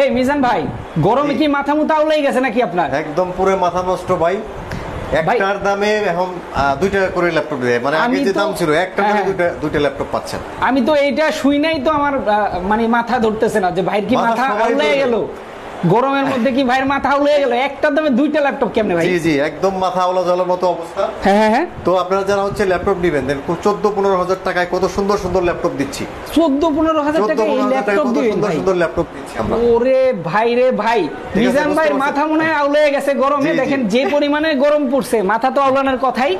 এই মিজান ভাই, গরমে কি মাথা মুথা আউলাই গেছে নাকি আপনার? একদম পুরো মাথা নষ্ট ভাই। একটার দামে এখন 2 টাকা করে ল্যাপটপ দেয়, মানে আগে যে দাম ছিল একটা দামে দুইটা ল্যাপটপ পাচ্ছেন। আমি তো এইটা শুই নাই, তো আমার মানে মাথা ধরতেছে না যে ভাইয়ের কি মাথা আউলাই গেল। গরমের মধ্যে কি ভাইয়ের মাথা আউলে গেল? একটার দামে দুইটা ল্যাপটপ কেমনে ভাই? জি জি, একদম মাথা আউলা জ্বলার মতো অবস্থা। হ্যাঁ। তো আপনারা যারা হচ্ছে ল্যাপটপ নেবেন, 14-15 হাজার টাকায় কত সুন্দর সুন্দর ল্যাপটপ দিচ্ছি। 14-15 হাজার টাকায় এই ল্যাপটপ দিবেন ভাই? সুন্দর ল্যাপটপ দিচ্ছি আমরা। ওরে ভাই রে ভাই, মিজান ভাইয়ের মাথা মনে হয় আউলে গেছে গরমে। দেখেন যে পরিমাণে গরম পড়ছে, মাথা তো আউলানোর কথাই।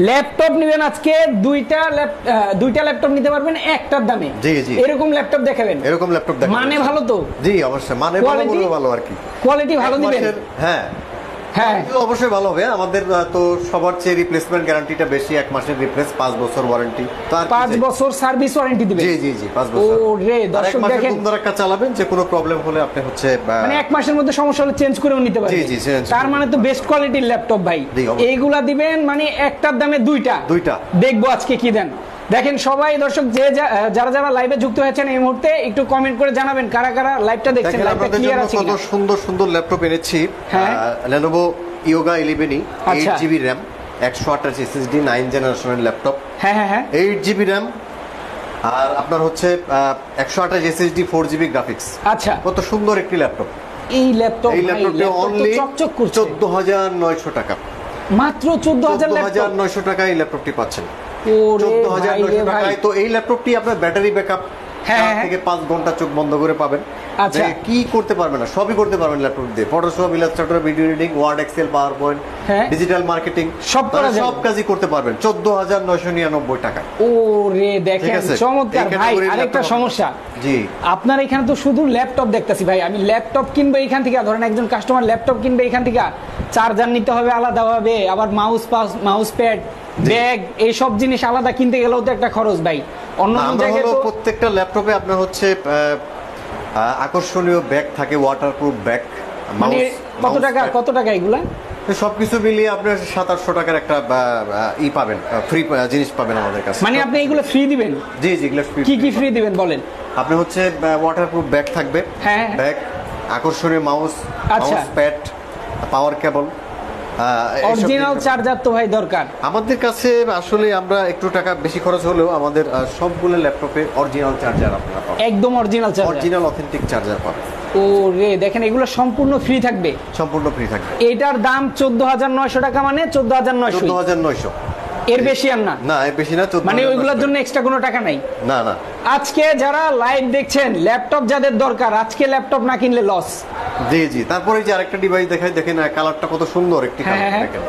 ল্যাপটপ নেবেন আজকে, দুইটা ল্যাপটপ নিতে পারবেন একটার দামে। জি জি, এরকম ল্যাপটপ দেখাবেন। এরকম ল্যাপটপ দেখাবেন, মানে ভালো তো? জি অবশ্যই, মানে ভালো আর কি, কোয়ালিটি ভালো দিবেন। হ্যাঁ হ্যাঁ, অবশ্যই ভালো হবে। আমাদের তো সবার চেয়ে রিপ্লেসমেন্ট গ্যারান্টিটা বেশি, 1 মাসের রিপ্লেস, 5 বছর ওয়ারেন্টি, 5 বছর সার্ভিস ওয়ারেন্টি দিবেন। জি জি জি, 5 বছর। ওরে দর্শক দেখেন, সুন্দর একটা চালাবেন, যে কোনো প্রবলেম হলে আপনি হচ্ছে মানে 1 মাসের মধ্যে সমস্যা হলে চেঞ্জ করেও নিতে পারবেন। জি জি, তার মানে তো বেস্ট কোয়ালিটির ল্যাপটপ ভাই। এইগুলা দিবেন মানে একটার দামে দুইটা। দেখবো আজকে কি দেন। দেখেন সবাই দর্শক, যে যারা লাইভে যুক্ত হয়েছেন এই মুহূর্তে একটু কমেন্ট করে জানাবেন কারা কারা লাইভটা দেখছেন। লাইভটা ক্লিয়ার আছে কিনা? কত সুন্দর সুন্দর ল্যাপটপ এনেছি। Lenovo Yoga 11e, 8GB RAM, 128 SSD, 9 জেনারেশনের ল্যাপটপ। হ্যাঁ 8GB RAM আর আপনার হচ্ছে 128 SSD, 4GB গ্রাফিক্স। আচ্ছা, কত সুন্দর একটি ল্যাপটপ। এই ল্যাপটপটা অনলি চকচক করছে 14900 টাকা। মাত্র 14900 টাকায় এই ল্যাপটপটি পাচ্ছেন। 14900 টাকায়। তো এই ল্যাপটপটি আপনার ব্যাটারি ব্যাকআপ 4 থেকে 5 ঘন্টা চোখ বন্ধ করে পাবেন। আচ্ছা, কি করতে পারবেন না, সবই করতে পারবেন ল্যাপটপ দিয়ে। Photoshop, Illustrator, video editing, Word, Excel, PowerPoint, digital marketing, সব কাজই করতে পারবেন 14999 টাকা। ওরে দেখেন চমৎকার ভাই। আরেকটা সমস্যা, জি আপনার এখানে তো শুধু ল্যাপটপ দেখতেছি ভাই। আমি ল্যাপটপ কিনবো এখান থেকে, ধরেন একজন কাস্টমার ল্যাপটপ কিনবে এখান থেকে, চার্জার নিতে হবে আলাদাভাবে, আবার মাউস প্যাড, ব্যাগ, এই সব জিনিস আলাদা কিনতে গেলেও তো একটা খরচ ভাই। অন্য জায়গায় তো প্রত্যেকটা ল্যাপটপে আপনার হচ্ছে আকর্ষণীয় ব্যাগ থাকে, ওয়াটারপ্রুফ ব্যাগ। মানে কত টাকা এগুলা? সবকিছু মিলিয়ে আপনার 700-800 টাকার একটা পাবেন, ফ্রি জিনিস পাবেন আমাদের কাছে। মানে আপনি এগুলো ফ্রি দিবেন? জি জি, এগুলো ফ্রি। কি ফ্রি দিবেন বলেন? আপনি হচ্ছে ওয়াটারপ্রুফ ব্যাগ থাকবে, ব্যাগ, আকর্ষণীয় মাউস প্যাড, পাওয়ার কেবল, অরিজিনাল চার্জার তো ভাই দরকার আমাদের কাছে। আসলে আমরা একটু টাকা বেশি খরচ হলেও আমাদের সবগুলো ল্যাপটপে অরিজিনাল চার্জার আপনারা পাবেন, একদম original charger, original authentic charger পাবেন। ও রে দেখেন, এগুলো সম্পূর্ণ ফ্রি থাকবে? সম্পূর্ণ ফ্রি থাকবে। এটার দাম 14900 টাকা, মানে 14900, এর বেশি আর না? না, এর বেশি না। মানে ওইগুলোর জন্য এক্সট্রা কোনো টাকা নাই? না না। আজকে যারা লাইভ দেখছেন, ল্যাপটপ যাদের দরকার, আজকে ল্যাপটপ না কিনলে লস। জি জি। তারপরে যে আরেকটা ডিভাইস দেখাই, দেখেন কালারটা কত সুন্দর একটি কালার, দেখেন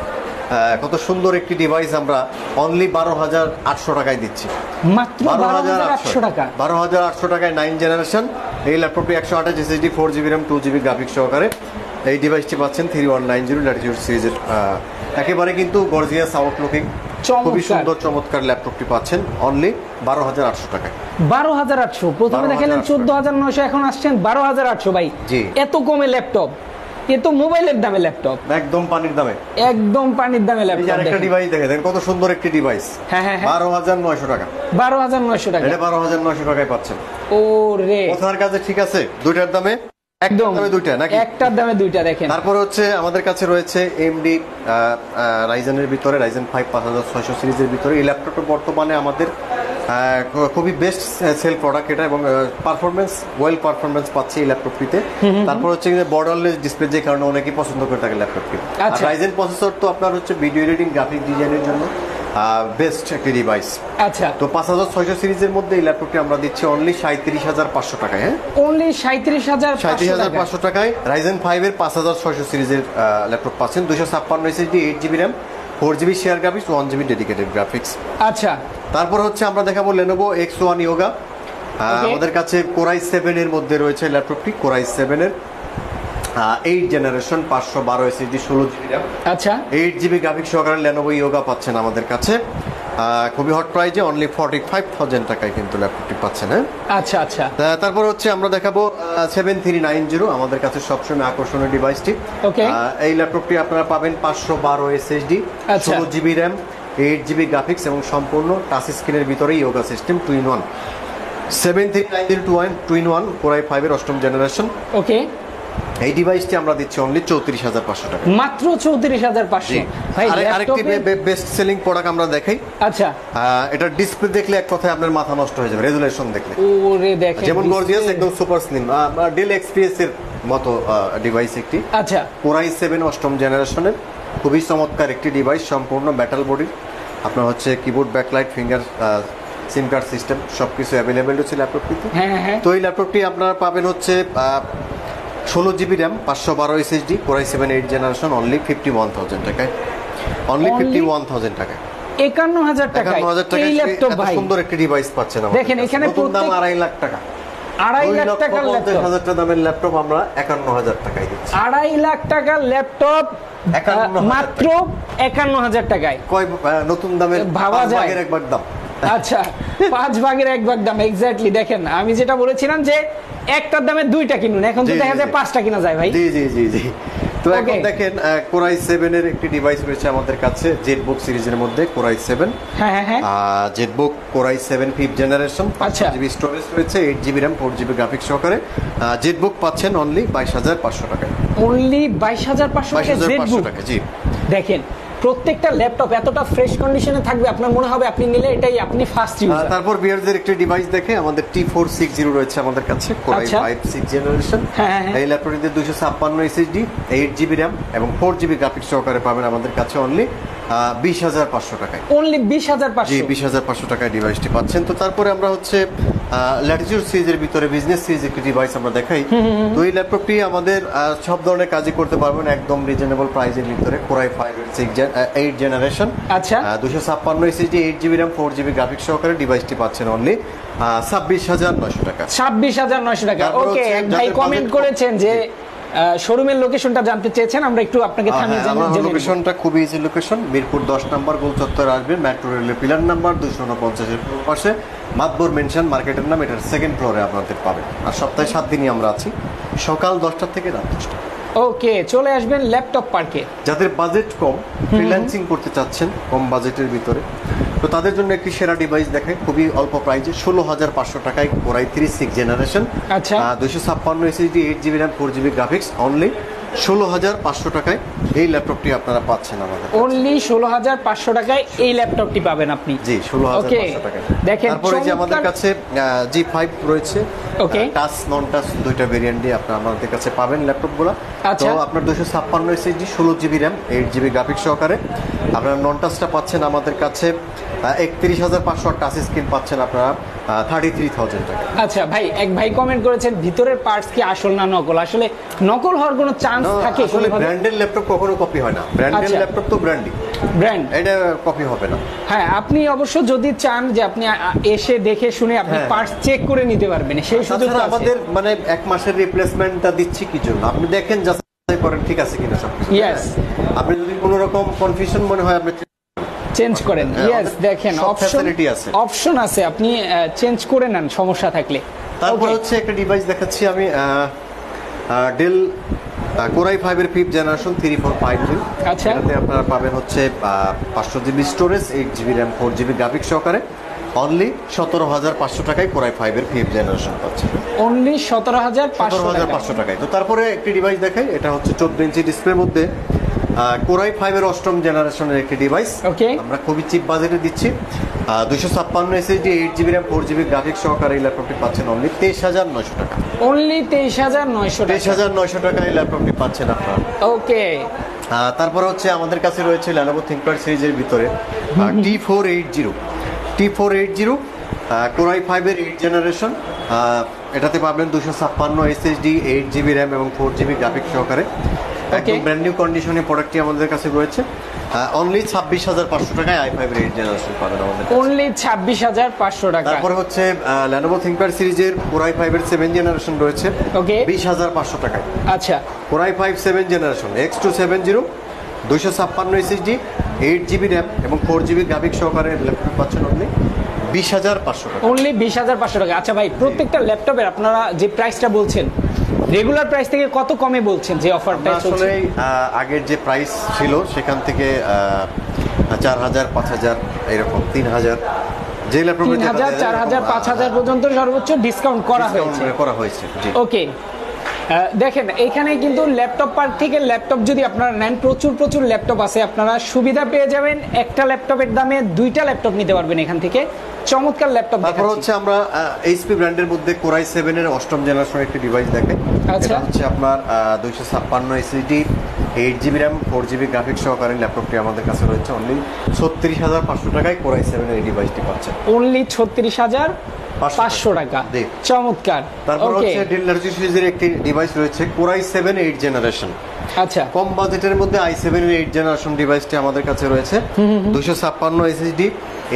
কত সুন্দর একটি ডিভাইস আমরা অনলি 12800 টাকায় দিচ্ছি। মাত্র 12800 টাকা? 12800 টাকায় 9 জেনারেশন এই ল্যাপটপটি, 128 SSD, 4GB RAM, 2GB graphics সহকারে এই ডিভাইসটি পাচ্ছেন 3190 ল্যাটিটিউড সিরিজের। একেবারে কিন্তু গর্জিয়াস আউটলুকিং, খুবই সুন্দর চমৎকার ল্যাপটপটি পাচ্ছেন অনলি 12800 টাকায়। 12800? প্রথমে দেখালেন 14900, এখন আসছেন 12800 ভাই। এত কমে ল্যাপটপ? এ তো মোবাইলের দামে ল্যাপটপ, একদম পানির দামে, একদম পানির দামে ল্যাপটপ। এই আরেকটা ডিভাইস দেখেন কত সুন্দর একটি ডিভাইস। 12900 টাকা। 12900 টাকা? এটা 12900 টাকায় পাচ্ছেন। ও রে, কথার কাছে ঠিক আছে, দুইটার দামে একদম দুইটা নাকি? একটার দামে দুইটা। দেখেন তারপর হচ্ছে আমাদের কাছে রয়েছে এমডি রাইজেনের ভিতরে, রাইজেন 5 5600 সিরিজের ভিতরে এই ল্যাপটপটা বর্তমানে আমাদের খুবই বেস্ট সেল প্রোডাক্ট এটা, এবং পারফরমেন্স, ওয়েল পারফরমেন্স পাচ্ছে এই ল্যাপটপটিতে। তারপর হচ্ছে বর্ডারলেস ডিসপ্লে, যে কারণে অনেকেই পছন্দ করে থাকে ল্যাপটপটি। আর রাইজেন প্রসেসর তো আপনার হচ্ছে ভিডিও এডিটিং, গ্রাফিক ডিজাইনের জন্য বেস্ট একটি ডিভাইস। আচ্ছা, তো 5600 সিরিজের মধ্যে এই ল্যাপটপটি আমরা দিচ্ছি অনলি 37500 টাকায়। হ্যাঁ, অনলি 37500 টাকায় রাইজেন 5 এর 5600 সিরিজের ল্যাপটপ পাচ্ছেন। 256 SSD, 8GB RAM, 4GB share graphics, 1GB dedicated graphics. আচ্ছা, তারপর হচ্ছে আমরা দেখাবো Lenovo X1 Yoga। আমাদের কাছে Core i7 এর মধ্যে রয়েছে ল্যাপটপটি, Core i7 এর 8 জেনারেশন, 512 SSD, 16GB RAM। আচ্ছা, 8GB গ্রাফিক্স সহকারে Lenovo Yoga পাচ্ছেন আমাদের কাছে খুবই হট প্রাইজে, অনলি 45000 টাকায় কিন্তু ল্যাপটপটি পাচ্ছেন। হ্যাঁ, আচ্ছা আচ্ছা। তারপর হচ্ছে আমরা দেখাবো 7390, আমাদের কাছে সবসময় আকর্ষণীয় ডিভাইসটি। এই ল্যাপটপটি আপনারা পাবেন 512 SSD, 16GB RAM, 8GB graphics এবং সম্পূর্ণ টাচ স্ক্রিনের ভিতরে yoga system 2-in-1। 739021 2-in-1 Core i5 এর 8ম জেনারেশন। ওকে, এই ডিভাইসটি আমরা দিচ্ছি অনলি 34,500 টাকা। মাত্র 34,500। ভাই আরেকটি বেস্ট সেলিং প্রোডাক্ট আমরা দেখাই। আচ্ছা, এটা ডিসপ্লে দেখলে এক কথায় আপনার মাথা নষ্ট হয়ে যাবে, রেজুলেশন দেখলে। ওরে দেখেন, যেমন গর্জিয়াস, একদম সুপার স্লিম, ডেল এক্সপিএস এর মতো ডিভাইস একটি। আচ্ছা, Core i7 8ম জেনারেশনের খুবই চমৎকার একটি ডিভাইস, সম্পূর্ণ মেটাল বডি। আপনার হচ্ছে কিবোর্ড, ব্যাকলাইট, ফিঙ্গার, সিম কার্ড সিস্টেম সবকিছু অ্যাভেলেবেল হচ্ছে ল্যাপটপটিতে। হ্যাঁ। তো এই ল্যাপটপটি আপনারা পাবেন হচ্ছে 16 GB RAM, 512 SSD, Core i7 8 generation, only 51,000 টাকায়। অনলি 51,000 টাকায়, 51,000 টাকায় 51,000 টাকায় এই ল্যাপটপ ভাই। সুন্দর একটি ডিভাইস পাচ্ছেন আমাদের দেখেন, কাছে। এখানে নতুন দাম প্রত্যেক 2.5 লাখ টাকা। 2.5 লাখ টাকার ল্যাপটপ, 2,50,000 টাকা দামের ল্যাপটপ আমরা 51,000 টাকায় দিচ্ছি। 2.5 লাখ টাকার ল্যাপটপ 51,000 মাত্র 51,000 টাকায়। কয় নতুন দামের ভাবা যায়। 5 ভাগের 1 ভাগ দাম। আচ্ছা, 5 ভাগের 1 ভাগ দাম, এক্স্যাক্টলি। দেখেন, আমি যেটা বলেছিলাম যে একটার দামে দুইটা কিনুন, এখন তো জি, দেখা জি, যায় জি। 5টা কিনা যায় ভাই। জি। তো এখন Okay. দেখেন Core i7 এর একটি ডিভাইস রয়েছে আমাদের কাছে, জেটবুক সিরিজের মধ্যে Core i7। হ্যাঁ। Jetbook Core i7 5th generation, আচ্ছা। 5GB স্টোরেজ রয়েছে, 8GB র্যাম, 4GB গ্রাফিক্স সহকারে। জেটবুক পাচ্ছেন অনলি 22,500 টাকায়। অনলি 22,500 টাকা 22,500 জেটবুক। টাকা, জি। দেখেন, প্রত্যেকটা ল্যাপটপ এতটা ফ্রেশ কন্ডিশনে থাকবে, আপনার মনে হবে আপনি নিলে এটাই আপনি ফার্স্ট ইউজার। তারপর বিয়ারদের একটি ডিভাইস দেখে, আমাদের T460 রয়েছে আমাদের কাছে, Core আচ্ছা। i5 6th generation. হ্যাঁ। এই ল্যাপটপটিতে 256 SSD, 8GB র্যাম এবং 4GB গ্রাফিক্স সহকারে পাবেন আমাদের কাছে অনলি 20,500 টাকায়। অনলি 20,500। জি, 20,500 টাকায় ডিভাইসটি পাচ্ছেন। তো তারপরে আমরা হচ্ছে ল্যাটিটিউড সিরিজের ভিতরে বিজনেস সিরিজ একটি ডিভাইস আমরা দেখাই। তো এই ল্যাপটপটি আমাদের সব ধরনের কাজই করতে পারবেন একদম রিজনেবল প্রাইসের ভিতরে। Core i5 8 জেনারেশন, আচ্ছা। 256 SSD, 8GB RAM, 4GB graphics সহকারে ডিভাইসটি পাচ্ছেন অনলি 26,900 টাকা। 26,900 টাকা। তারপর ওকে, হচ্ছে এক ভাই যাদের কমেন্ট budget করেছেন যে শোরুমের লোকেশনটা জানতে চেয়েছেন, আমরা একটু আপনাকে থামিয়ে আমার জেনে নিব। লোকেশনটা খুবই ইজি লোকেশন, মিরপুর 10 নম্বর গোল চত্বরে আসবেন, মেট্রো রেলের পিলার নাম্বার 249 এর পাশে মাতবর মেনশন, মার্কেটের নাম, এটার সেকেন্ড ফ্লোরে আপনাদের পাবেন। আর সপ্তাহে 7 দিনই আমরা আছি, সকাল 10টা থেকে রাত 10টা। ওকে, চলে আসবেন ল্যাপটপ পার্কে। যাদের বাজেট কম, ফ্রিল্যান্সিং করতে চাচ্ছেন কম বাজেটের ভিতরে, তো তাদের জন্য একটি সেরা ডিভাইস দেখায় খুবই অল্প প্রাইসে, 16,500 টাকায় Core i3 6th জেনারেশন, আচ্ছা। 256 SSD, 8GB RAM, 4GB graphics, only 16,500 টাকায় এই ল্যাপটপটি আপনারা পাচ্ছেন আমাদের কাছে। অনলি 16,500 টাকায় এই ল্যাপটপটি পাবেন আপনি। জি, 16,500 টাকায়। দেখেন, তারপরে যে আমাদের কাছে G5 রয়েছে, ওকে। টাচ নন টাচ দুইটা ভেরিয়েন্ট দিয়ে আপনারা আমাদের কাছে পাবেন ল্যাপটপগুলো। আচ্ছা। তো আপনার 256 SSD, 16GB RAM, 8GB graphics সহকারে আপনারা নন টাচটা পাচ্ছেন আমাদের কাছে 31,500, টাচ স্ক্রিন পাচ্ছেন আপনারা 33,000 টাকা। আচ্ছা ভাই, এক ভাই কমেন্ট করেছেন ভিতরের পার্টস কি আসল না নকল। আসলে নকল হওয়ার কোনো চান্স থাকে? আসলে ব্র্যান্ডের ল্যাপটপ কখনো কপি হয় না, ব্র্যান্ডের আচ্ছা। ল্যাপটপ তো ব্র্যান্ডই, ব্র্যান্ড, এটা কপি হবে না। হ্যাঁ, আপনি অবশ্য যদি চান যে আপনি এসে দেখে শুনে আপনি হ্যাঁ। পার্টস চেক করে নিতে পারবেন, সেই সুযোগ তাছাড়া আমাদের মানে 1 মাসের রিপ্লেসমেন্টটা দিচ্ছি কি জন্য, আপনি দেখেন যাচাই করেন ঠিক আছে কিনা সবকিছু। Yes. আপনি যদি কোনো রকম কনফিউশন মনে হয় আপনি চেঞ্জ করেন। হ্যাঁ, ইয়েস, আমাদের দেখেন সব অপশন facility আছে। অপশন আছে, আপনি চেঞ্জ করে নেন সমস্যা থাকলে। তারপর Okay. হচ্ছে একটা ডিভাইস দেখাচ্ছি আমি, ডেল Core i5 এর 5th জেনারেশন 3453। আচ্ছা। এটাতে আপনারা পাবেন হচ্ছে 500GB storage, 8GB RAM, 4GB graphics সহকারে অনলি 17,500 টাকায় Core i5 এর 5th জেনারেশন পাচ্ছেন। অনলি 17,500 টাকা। 17,500 টাকায়। তো তারপরে একটি ডিভাইস দেখাই, এটা হচ্ছে 14 ইঞ্চি ডিসপ্লের মধ্যে Core i5 এর 8ম জেনারেশনের একটি ডিভাইস। Okay. আমরা খুবই চিপ বাজেটে দিচ্ছি, 256 SSD, 8GB RAM, 4GB graphics সহকারে এই ল্যাপটপটি পাচ্ছেন অনলি 23,900 টাকা। অনলি 23,900 টাকা। 23,900 টাকায় এই ল্যাপটপটি পাচ্ছেন আপনারা। ওকে, তারপরে হচ্ছে আমাদের কাছে রয়েছে Lenovo ThinkPad সিরিজের ভিতরে T480 Core i5 এর 8th জেনারেশন, এটাতে পাবেন 256 SSD, 8GB র্যাম এবং 4GB গ্রাফিক্স সহকারে একদম ব্র্যান্ড নিউ কন্ডিশনে প্রোডাক্টটি আমাদের কাছে রয়েছে। অনলি 26,500 টাকায় i5 এর 8th জেনারেশন পাবেন আমাদের কাছে। অনলি 26,500 টাকা। তারপরে হচ্ছে Lenovo ThinkPad সিরিজের Core i5 এর 7th জেনারেশন রয়েছে ওকে। 20,500 টাকায়। আচ্ছা, Core i5 7th generation X270, 256 SSD, 8GB RAM এবং 4GB গ্রাফিক্স সহকারে ল্যাপটপ পাচ্ছেন অনলি 20,500 টাকা। অনলি 20,500 টাকা। আচ্ছা ভাই, প্রত্যেকটা ল্যাপটপের আপনারা যে প্রাইসটা বলছেন রেগুলার প্রাইস থেকে কত কমে বলছেন যে অফারটা চলছে? আসলে আগের যে প্রাইস ছিল সেখান থেকে 4,000, 5,000 এরকম 3,000 যে ল্যাপটপ 3000, 4000, 5000 পর্যন্ত সর্বোচ্চ ডিসকাউন্ট করা হয়েছে। জি ওকে, দেখেন এখানে কিন্তু ল্যাপটপ পার্ক থেকে ল্যাপটপ যদি আপনারা নেন, প্রচুর ল্যাপটপ আছে, আপনারা সুবিধা পেয়ে যাবেন। একটা ল্যাপটপের দামে 2টা ল্যাপটপ নিতে পারবেন এখান থেকে। চমৎকার ল্যাপটপ। তারপর হচ্ছে আমরা এইচপি ব্র্যান্ডের মধ্যে কোরাই 7 এর 8ম জেনারেশনের একটি ডিভাইস দেখাই। আচ্ছা। এটা হচ্ছে আপনার 256 SSD, 8GB RAM, 4GB graphics সহকারে ল্যাপটপটি আমাদের কাছে রয়েছে অনলি 36,500 টাকায় কোরাই 7 এর এই ডিভাইসটি পাচ্ছেন। অনলি 36,500 টাকা। চমৎকার। তারপর হচ্ছে ডেল ল্যাটিটিউড সিরিজের একটি ডিভাইস রয়েছে কোরাই 7 8 জেনারেশন। আচ্ছা, কম বাজেটের মধ্যে i7 এর 8 জেনারেশন ডিভাইসটি আমাদের কাছে রয়েছে। 256 এসএসডি,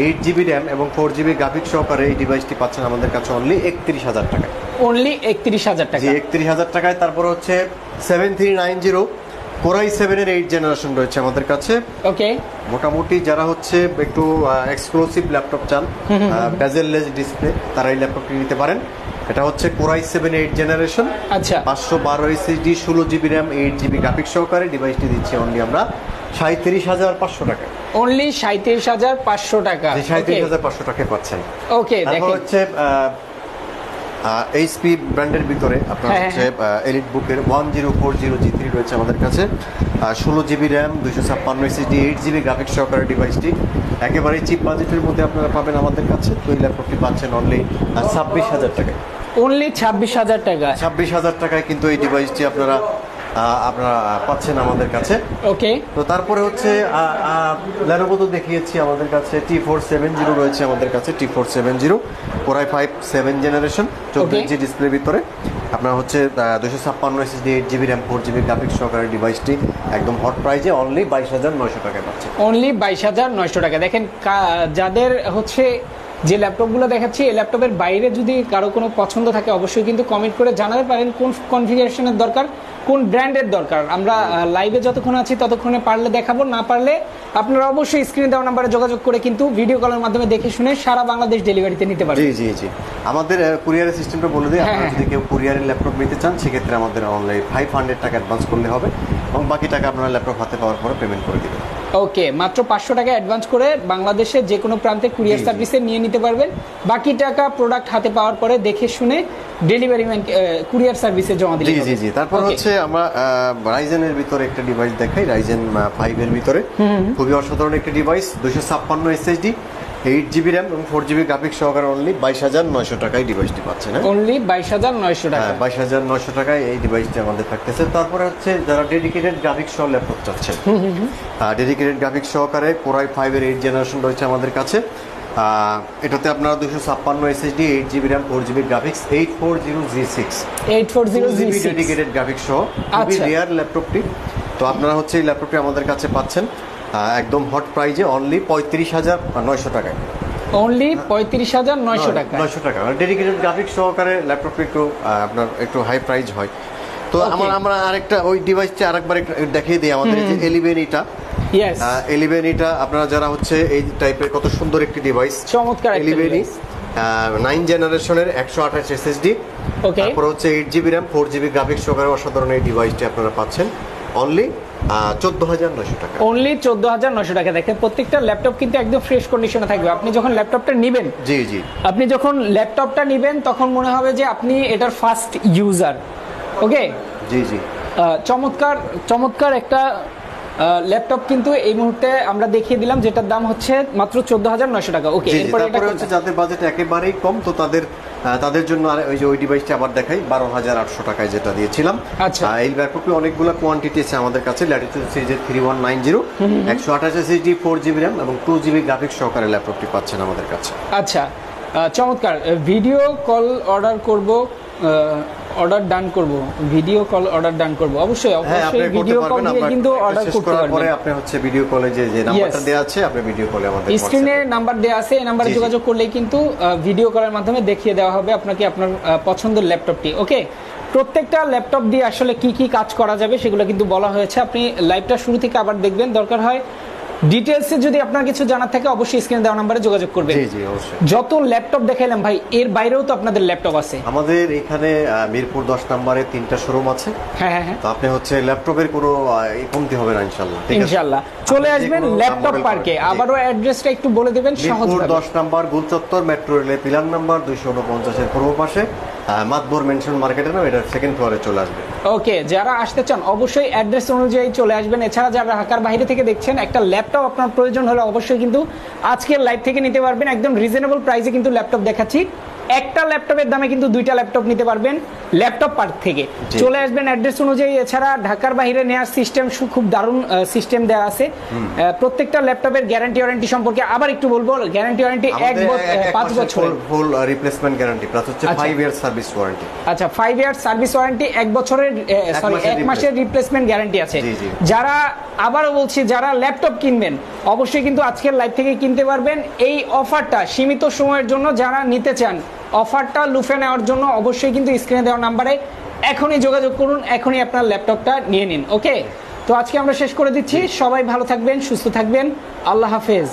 8GB RAM এবং 4GB গ্রাফিক্স সহকারে এই ডিভাইসটি পাচ্ছেন আমাদের কাছে অনলি 31,000 টাকায়। অনলি 31,000 টাকা। জি, 31,000 টাকায়। তারপর হচ্ছে 7390 কোরাই 7 এর 8 জেনারেশন রয়েছে আমাদের কাছে। ওকে, মোটামুটি যারা হচ্ছে একটু এক্সক্লুসিভ ল্যাপটপ চান, বেজেললেস ডিসপ্লে, তারা এই ল্যাপটপটি নিতে পারেন। এটা হচ্ছে কোরাই 7 8 জেনারেশন। আচ্ছা, 512 SSD, 16GB RAM, 8GB graphics সহকারে ডিভাইসটি দিচ্ছি অনলি আমরা 37,500 টাকা। অনলি 37,500 টাকা। 37,500 টাকায় পাচ্ছেন। ওকে, তারপর দেখেন হচ্ছে এইচপি ব্র্যান্ডের ভিতরে আপনার হচ্ছে এলিট বুকের 1040 G3 রয়েছে আমাদের কাছে। 16GB RAM, 256 SSD, 8GB graphics সহকারে ডিভাইসটি একেবারে চিপ বাজেটের মধ্যে আপনারা পাবেন আমাদের কাছে। তো এই ল্যাপটপটি পাচ্ছেন অনলি 26,000 টাকায়। অনলি 26,000 টাকা। 26,000 টাকায় কিন্তু এই ডিভাইসটি আপনারা পাচ্ছেন আমাদের কাছে। ওকে, তো তারপরে হচ্ছে লেনোভো তো দেখিয়েছি, আমাদের কাছে T470 রয়েছে আমাদের কাছে। T470 কোরাই 5 7 জেনারেশন, 14 ইঞ্চি ডিসপ্লের ভিতরে আপনার হচ্ছে 256 SSD, 8GB RAM, 4GB graphics সহকারে ডিভাইসটি একদম হট প্রাইজে অনলি 22,900 টাকায় পাচ্ছে। অনলি 22,900 টাকা। দেখেন যাদের হচ্ছে যে ল্যাপটপগুলো দেখাচ্ছি, এই ল্যাপটপের বাইরে যদি কারো কোনো পছন্দ থাকে অবশ্যই কিন্তু কমেন্ট করে জানাতে পারেন কোন কনফিগারেশনের দরকার, কোন ব্র্যান্ডের দরকার। আমরা লাইভে যতক্ষণ আছি ততক্ষণে পারলে দেখাবো, না পারলে আপনারা অবশ্যই স্ক্রিনে দেওয়া নাম্বারে যোগাযোগ করে কিন্তু ভিডিও কলের মাধ্যমে দেখে শুনে সারা বাংলাদেশ ডেলিভারিতে নিতে পারবেন। জি, আমাদের কুরিয়ারের সিস্টেমটা বলে দিই। আপনারা যদি কেউ কুরিয়ারের ল্যাপটপ নিতে চান, সেক্ষেত্রে আমাদের অনলাইন 500 টাকা অ্যাডভান্স করলে হবে এবং বাকি টাকা আপনারা ল্যাপটপ হাতে পাওয়ার পরে পেমেন্ট করে দিবেন। ওকে, মাত্র 500 টাকা অ্যাডভান্স করে বাংলাদেশে যে কোনো প্রান্তে কুরিয়ার সার্ভিসে নিয়ে নিতে পারবেন। বাকি টাকা প্রোডাক্ট হাতে পাওয়ার পরে দেখে শুনে ডেলিভারি ম্যান কুরিয়ার সার্ভিসে জমা দিলে। জি। তারপর হচ্ছে আমরা রাইজেনের ভিতরে একটা ডিভাইস দেখাই। রাইজেন 5 এর ভিতরে খুবই অসাধারণ একটা ডিভাইস। 256 এসএসডি, 8GB RAM এবং 4GB গ্রাফিক্স সহকারে অনলি 22,900 টাকায় ডিভাইসটি পাচ্ছেন। অনলি 22,900 টাকা। 22,900 টাকায় এই ডিভাইসটি আমাদের থাকতেছে। তারপরে হচ্ছে যারা ডেডিকেটেড গ্রাফিক্স সহ ল্যাপটপ চাচ্ছেন, ডেডিকেটেড গ্রাফিক্স সহকারে কোরাই 5 এর 8 জেনারেশন রয়েছে আমাদের কাছে। এটাতে আপনারা 256 SSD, 8GB RAM, 4GB graphics, 840G6 dedicated graphics সহ খুবই রেয়ার ল্যাপটপটি। তো আপনারা হচ্ছে এই ল্যাপটপটি আমাদের কাছে পাচ্ছেন একদম হট প্রাইজে অনলি 35,900 টাকায়। অনলি 35,900 টাকা। 900 টাকা ডেডিকেটেড গ্রাফিক্স সহকারে ল্যাপটপটি একটু আপনার একটু হাই প্রাইস হয়। তো আমরা আরেকটা ওই ডিভাইসটা আরেকবার দেখিয়ে দিই। আমাদের যে 11 এটা, 11 এটা আপনারা যারা হচ্ছে এই টাইপের কত সুন্দর একটি ডিভাইস, চমৎকার 11 9 জেনারেশনের 128 এসএসডি, তারপর হচ্ছে 8GB RAM, 4GB গ্রাফিক্স সহকারে অসাধারণ এই ডিভাইসটি আপনারা পাচ্ছেন অনলি 14,900 টাকা। অনলি 14,900 টাকা। দেখেন প্রত্যেকটা ল্যাপটপ কিন্তু একদম ফ্রেশ কন্ডিশনে থাকবে। আপনি যখন ল্যাপটপটা নেবেন, আপনি যখন ল্যাপটপটা নেবেন তখন মনে হবে যে আপনি এটার ফার্স্ট ইউজার। ওকে, জি চমৎকার একটা ল্যাপটপ কিন্তু এই মুহূর্তে আমরা দেখিয়ে দিলাম, যেটার দাম হচ্ছে মাত্র 14,900 টাকা। ওকে, এরপরে হচ্ছে যাদের বাজেট একেবারেই কম, তো তাদের জন্য ওই ডিভাইসটা আবার দেখাই 12,800 টাকায় যেটা দিয়েছিলাম। আচ্ছা, এই ল্যাপটপে অনেকগুলো কোয়ান্টিটি আছে আমাদের কাছে। ল্যাটিটিউড সিরিজের 3190, 128 এসএসডি, 4GB RAM এবং 2GB গ্রাফিক্স সহকারে ল্যাপটপটি পাচ্ছেন আমাদের কাছে। আচ্ছা, চমৎকার। ভিডিও কল অর্ডার করব, ভিডিও কল অর্ডার ডান করব। অবশ্যই ভিডিও কল দিয়ে কিন্তু অর্ডার করতে পারবেন। আপনি হচ্ছে ভিডিও কলে যে নাম্বারটা দেয়া আছে, আপনি ভিডিও কলে আমাদের স্ক্রিনে নাম্বার দেয়া আছে, এই নাম্বারে যোগাযোগ করলেই কিন্তু ভিডিও কলের মাধ্যমে দেখিয়ে দেওয়া হবে আপনাকে আপনার পছন্দের ল্যাপটপটি। ওকে, প্রত্যেকটা ল্যাপটপ দিয়ে আসলে কি কাজ করা যাবে সেগুলো কিন্তু বলা হয়েছে। আপনি লাইভটা শুরু থেকে আবার দেখবেন, দরকার হয় ডিটেইলসে যদি আপনার কিছু জানার থাকে অবশ্যই স্ক্রিনে দেওয়া নম্বরে যোগাযোগ করবেন। জি জি অবশ্যই। যত ল্যাপটপ দেখাইলাম ভাই, এর বাইরেও তো আপনাদের ল্যাপটপ আছে? আমাদের এখানে মিরপুর 10 নম্বরে 3টা শোরুম আছে। হ্যাঁ। তো আপনি হচ্ছে ল্যাপটপের কোনো কমতি হবে না ইনশাআল্লাহ। ঠিক আছে ইনশাআল্লাহ চলে আসবেন ল্যাপটপ পার্কে। আবারও অ্যাড্রেসটা একটু বলে দিবেন সহজ মিরপুর ভাবে। 10 নম্বর গুলচত্বর মেট্রো রেলের পিলার নাম্বার 249 এর পূর্ব পাশে মাতবর মেনশন মার্কেটে না, এটা সেকেন্ড ফ্লোরে চলে আসবে। ওকে, যারা আসতে চান অবশ্যই অ্যাড্রেস অনুযায়ী চলে আসবেন। এছাড়া যারা ঢাকার বাইরে থেকে দেখছেন, একটা ল্যাপটপ আপনার প্রয়োজন হলে অবশ্যই কিন্তু আজকের লাইভ থেকে নিতে পারবেন। একদম রিজনেবল প্রাইসে কিন্তু ল্যাপটপ দেখাচ্ছি। একটা ল্যাপটপের দামে কিন্তু 2টা ল্যাপটপ নিতে পারবেন ল্যাপটপ পার্ক থেকে। চলে আসবেন অ্যাড্রেস অনুযায়ী। এছাড়া ঢাকার বাইরে নেওয়ার সিস্টেম খুব দারুণ সিস্টেম দেওয়া আছে। প্রত্যেকটা ল্যাপটপের গ্যারান্টি ওয়ারেন্টি সম্পর্কে আবার একটু বলবো। গ্যারান্টি ওয়ারেন্টি 5 বছরের ফুল রিপ্লেসমেন্ট গ্যারান্টি প্লাস হচ্ছে 5 ইয়ার সার্ভিস ওয়ারেন্টি। আচ্ছা, 5 ইয়ার সার্ভিস ওয়ারেন্টি, 1 বছরের সরি 1 মাসের রিপ্লেসমেন্ট গ্যারান্টি আছে। যারা, আবারও বলছি, যারা ল্যাপটপ কিনবেন অবশ্যই কিন্তু আজকের লাইভ থেকে কিনতে পারবেন। এই অফারটা সীমিত সময়ের জন্য, যারা নিতে চান অফারটা লুফে নেওয়ার জন্য অবশ্যই কিন্তু স্ক্রিনে দেওয়া নাম্বারে এখনই যোগাযোগ করুন, এখনই আপনার ল্যাপটপটা নিয়ে নিন। ওকে, তো আজকে আমরা শেষ করে দিচ্ছি। সবাই ভালো থাকবেন, সুস্থ থাকবেন, আল্লাহ হাফেজ।